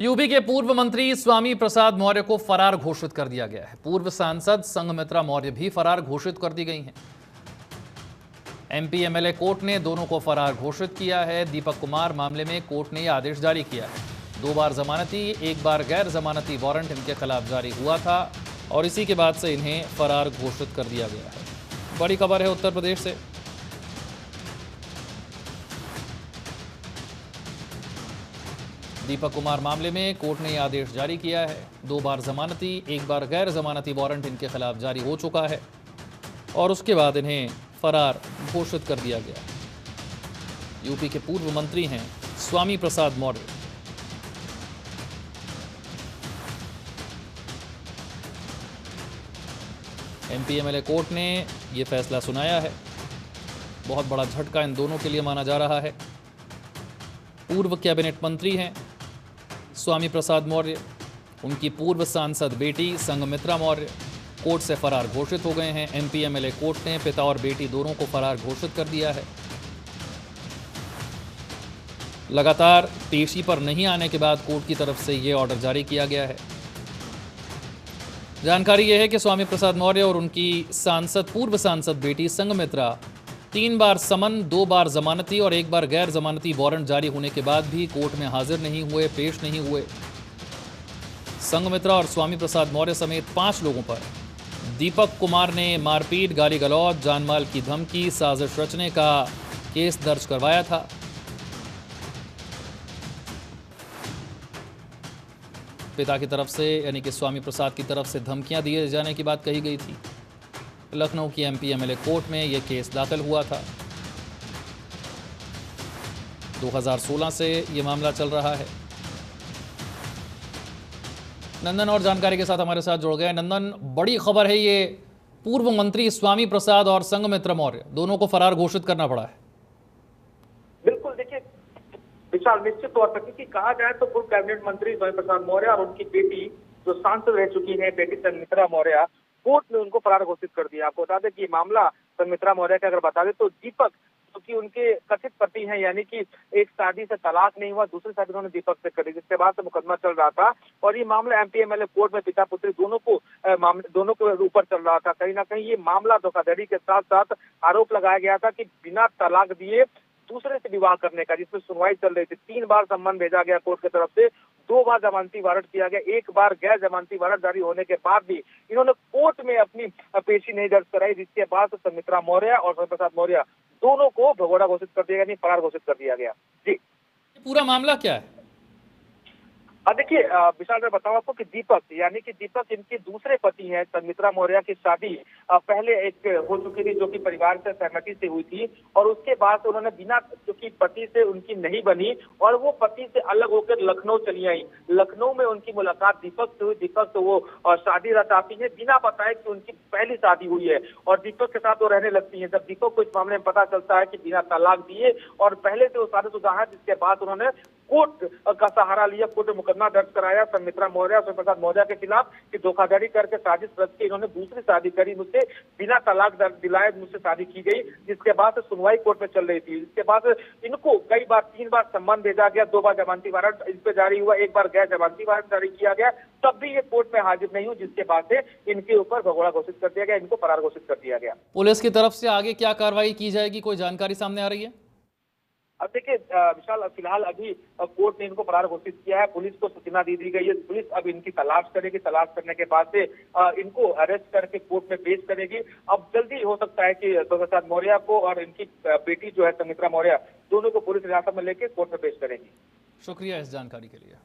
UP के पूर्व मंत्री स्वामी प्रसाद मौर्य को फरार घोषित कर दिया गया है। पूर्व सांसद संघमित्रा मौर्य भी फरार घोषित कर दी गई हैं। एमपी एमएलए कोर्ट ने दोनों को फरार घोषित किया है। दीपक कुमार मामले में कोर्ट ने यह आदेश जारी किया है। 2 बार जमानती, 1 बार गैर जमानती वारंट इनके खिलाफ जारी हुआ था और इसी के बाद से इन्हें फरार घोषित कर दिया गया है। बड़ी खबर है उत्तर प्रदेश से। दीपक कुमार मामले में कोर्ट ने यह आदेश जारी किया है। 2 बार जमानती, 1 बार गैर जमानती वारंट इनके खिलाफ जारी हो चुका है और उसके बाद इन्हें फरार घोषित कर दिया गया। यूपी के पूर्व मंत्री हैं Swami Prasad Maurya. MP MLA court ने यह फैसला सुनाया है। बहुत बड़ा झटका इन दोनों के लिए माना जा रहा है। पूर्व कैबिनेट मंत्री हैं स्वामी प्रसाद मौर्य, उनकी पूर्व सांसद बेटी संघमित्रा मौर्य कोर्ट से फरार घोषित हो गए हैं। एमपी एमएलए कोर्ट ने पिता और बेटी दोनों को फरार घोषित कर दिया है। लगातार पेशी पर नहीं आने के बाद कोर्ट की तरफ से यह ऑर्डर जारी किया गया है। जानकारी यह है कि स्वामी प्रसाद मौर्य और उनकी पूर्व सांसद बेटी संघमित्रा 3 बार समन, 2 बार जमानती और 1 बार गैर जमानती वारंट जारी होने के बाद भी कोर्ट में हाजिर नहीं हुए, पेश नहीं हुए। संघमित्रा और स्वामी प्रसाद मौर्य समेत 5 लोगों पर दीपक कुमार ने मारपीट, गाली गलौज, जानमाल की धमकी, साजिश रचने का केस दर्ज करवाया था। पिता की तरफ से यानी कि स्वामी प्रसाद की तरफ से धमकियां दिए जाने की बात कही गई थी। लखनऊ की एमपी एमएलए कोर्ट में यह केस दाखिल हुआ था। 2016 से यह मामला चल रहा है। नंदन और जानकारी के साथ हमारे साथ जुड़ गए। नंदन, बड़ी खबर है ये, पूर्व मंत्री स्वामी प्रसाद और संघमित्रा मौर्य दोनों को फरार घोषित करना पड़ा है। बिल्कुल, देखिए विशाल, निश्चित तौर पर क्योंकि कहा जाए तो पूर्व कैबिनेट मंत्री स्वामी प्रसाद मौर्य और उनकी बेटी जो सांसद रह चुकी है, बेटी संघमित्रा मौर्य, कोर्ट ने उनको फरार घोषित कर दिया। आपको बता दें कि मामला संघमित्रा मौर्य का अगर बता दें तो दीपक, जो कि उनके कथित पति हैं, यानी कि एक शादी से तलाक नहीं हुआ, दूसरी शादी उन्होंने दीपक से करी, जिसके बाद से मुकदमा चल रहा था और ये मामला एमपी एमएलए कोर्ट में पिता पुत्री दोनों के ऊपर चल रहा था। कहीं ना कहीं ये मामला धोखाधड़ी के साथ साथ आरोप लगाया गया था कि बिना तलाक दिए दूसरे से विवाह करने का, जिसमें सुनवाई चल रही थी। 3 बार सम्मन भेजा गया कोर्ट की तरफ से, 2 बार जमानती वारंट किया गया, 1 बार गैर जमानती वारंट जारी होने के बाद भी इन्होंने कोर्ट में अपनी पेशी नहीं दर्ज कराई, जिसके बाद संघमित्रा मौर्य और स्वामी प्रसाद मौर्य दोनों को भगोड़ा घोषित कर दिया गया, फरार घोषित कर दिया गया। जी, पूरा मामला क्या है? देखिए विशाल, मैं बताऊं आपको कि दीपक, यानी कि दीपक इनके दूसरे पति हैं। संघमित्रा मौर्य की शादी पहले एक हो चुकी थी जो कि परिवार से सहमति से हुई थी और उसके बाद उन्होंने बिना, क्योंकि पति से उनकी नहीं बनी और वो पति से अलग होकर लखनऊ चली आई। लखनऊ में उनकी मुलाकात दीपक से हुई। दीपक से वो शादी रचाती है बिना बताए कि उनकी पहली शादी हुई है और दीपक के साथ वो रहने लगती है। जब दीपक को इस मामले में पता चलता है कि बिना तलाक दिए और पहले से वो शादीशुदा है, जिसके बाद उन्होंने कोर्ट का सहारा लिया, कोर्ट में मुकदमा दर्ज कराया संघमित्रा मौर्य और स्वामी प्रसाद मौर्य के खिलाफ कि धोखाधड़ी करके साजिश रच के इन्होंने दूसरी शादी करी, मुझसे बिना तलाक दिलाए मुझसे शादी की गई, जिसके बाद सुनवाई कोर्ट में चल रही थी। इसके बाद इनको कई बार 3 बार सम्मन भेजा गया, 2 बार जमानती वारंट इस पे जारी हुआ, 1 बार गैर जमानती वारंट जारी किया गया, तब भी ये कोर्ट में हाजिर नहीं हुई, जिसके बाद से इनके ऊपर भगोड़ा घोषित कर दिया गया, इनको फरार घोषित कर दिया गया। पुलिस की तरफ से आगे क्या कार्रवाई की जाएगी, कोई जानकारी सामने आ रही है? अब देखिए विशाल, फिलहाल अभी कोर्ट ने इनको फरार घोषित किया है। पुलिस को सूचना दे दी गई है। पुलिस अब इनकी तलाश करेगी। तलाश करने के बाद से इनको अरेस्ट करके कोर्ट में पेश करेगी। अब जल्दी हो सकता है कि स्वामी प्रसाद मौर्य को और इनकी बेटी जो है संघमित्रा मौर्य, दोनों को पुलिस हिरासत में लेकर कोर्ट में पेश करेगी। शुक्रिया इस जानकारी के लिए।